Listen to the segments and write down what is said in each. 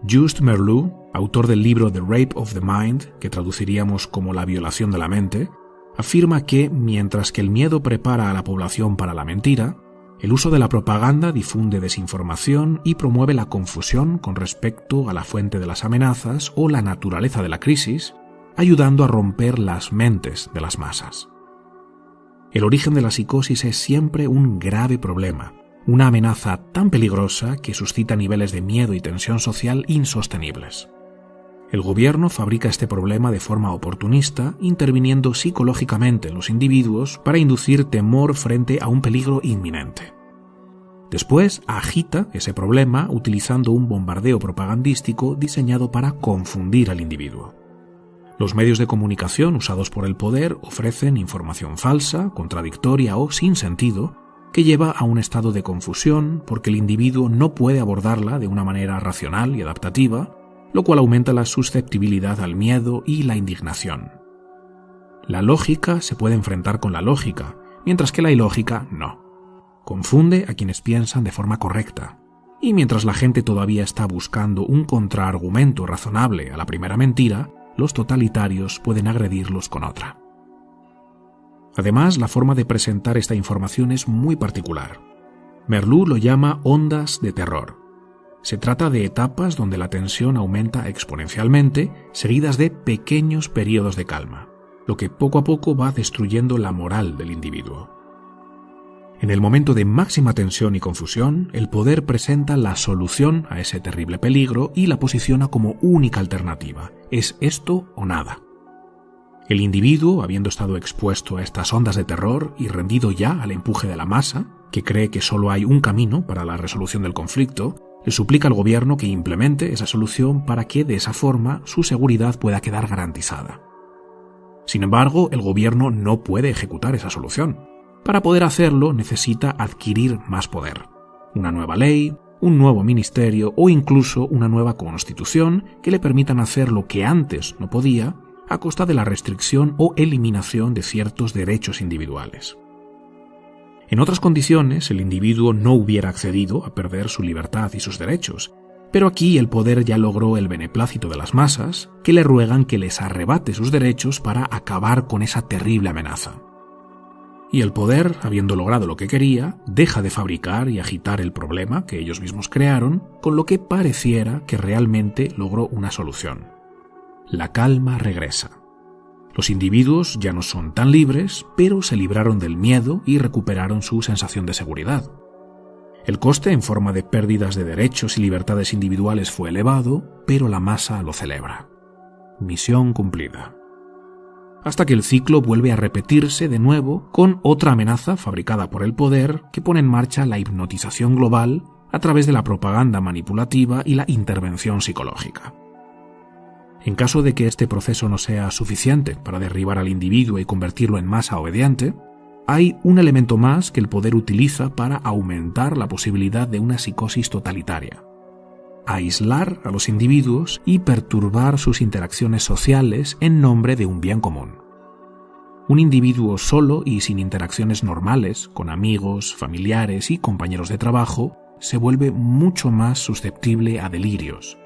Just Merleau, autor del libro The Rape of the Mind, que traduciríamos como La violación de la mente, afirma que, mientras que el miedo prepara a la población para la mentira, el uso de la propaganda difunde desinformación y promueve la confusión con respecto a la fuente de las amenazas o la naturaleza de la crisis, ayudando a romper las mentes de las masas. El origen de la psicosis es siempre un grave problema, una amenaza tan peligrosa que suscita niveles de miedo y tensión social insostenibles. El gobierno fabrica este problema de forma oportunista, interviniendo psicológicamente en los individuos para inducir temor frente a un peligro inminente. Después agita ese problema utilizando un bombardeo propagandístico diseñado para confundir al individuo. Los medios de comunicación usados por el poder ofrecen información falsa, contradictoria o sin sentido, que lleva a un estado de confusión porque el individuo no puede abordarla de una manera racional y adaptativa, lo cual aumenta la susceptibilidad al miedo y la indignación. La lógica se puede enfrentar con la lógica, mientras que la ilógica no. Confunde a quienes piensan de forma correcta, y mientras la gente todavía está buscando un contraargumento razonable a la primera mentira, los totalitarios pueden agredirlos con otra. Además, la forma de presentar esta información es muy particular. Merleau lo llama ondas de terror. Se trata de etapas donde la tensión aumenta exponencialmente, seguidas de pequeños periodos de calma, lo que poco a poco va destruyendo la moral del individuo. En el momento de máxima tensión y confusión, el poder presenta la solución a ese terrible peligro y la posiciona como única alternativa. Es esto o nada. El individuo, habiendo estado expuesto a estas ondas de terror y rendido ya al empuje de la masa, que cree que solo hay un camino para la resolución del conflicto, le suplica al gobierno que implemente esa solución para que, de esa forma, su seguridad pueda quedar garantizada. Sin embargo, el gobierno no puede ejecutar esa solución. Para poder hacerlo, necesita adquirir más poder. Una nueva ley, un nuevo ministerio o incluso una nueva constitución que le permitan hacer lo que antes no podía, a costa de la restricción o eliminación de ciertos derechos individuales. En otras condiciones, el individuo no hubiera accedido a perder su libertad y sus derechos, pero aquí el poder ya logró el beneplácito de las masas, que le ruegan que les arrebate sus derechos para acabar con esa terrible amenaza. Y el poder, habiendo logrado lo que quería, deja de fabricar y agitar el problema que ellos mismos crearon, con lo que pareciera que realmente logró una solución. La calma regresa. Los individuos ya no son tan libres, pero se libraron del miedo y recuperaron su sensación de seguridad. El coste en forma de pérdidas de derechos y libertades individuales fue elevado, pero la masa lo celebra. Misión cumplida. Hasta que el ciclo vuelve a repetirse de nuevo con otra amenaza fabricada por el poder que pone en marcha la hipnotización global a través de la propaganda manipulativa y la intervención psicológica. En caso de que este proceso no sea suficiente para derribar al individuo y convertirlo en masa obediente, hay un elemento más que el poder utiliza para aumentar la posibilidad de una psicosis totalitaria: aislar a los individuos y perturbar sus interacciones sociales en nombre de un bien común. Un individuo solo y sin interacciones normales con amigos, familiares y compañeros de trabajo se vuelve mucho más susceptible a delirios.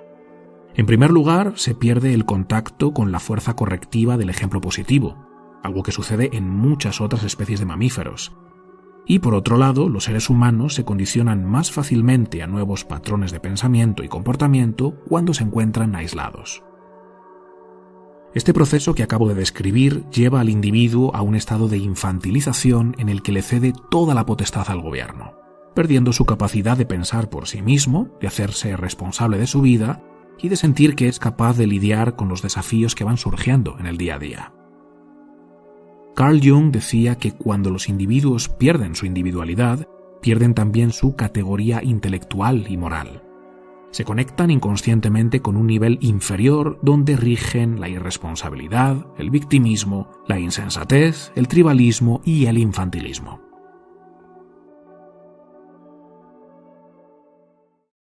En primer lugar, se pierde el contacto con la fuerza correctiva del ejemplo positivo, algo que sucede en muchas otras especies de mamíferos. Y por otro lado, los seres humanos se condicionan más fácilmente a nuevos patrones de pensamiento y comportamiento cuando se encuentran aislados. Este proceso que acabo de describir lleva al individuo a un estado de infantilización en el que le cede toda la potestad al gobierno, perdiendo su capacidad de pensar por sí mismo, de hacerse responsable de su vida y de sentir que es capaz de lidiar con los desafíos que van surgiendo en el día a día. Carl Jung decía que cuando los individuos pierden su individualidad, pierden también su categoría intelectual y moral. Se conectan inconscientemente con un nivel inferior donde rigen la irresponsabilidad, el victimismo, la insensatez, el tribalismo y el infantilismo.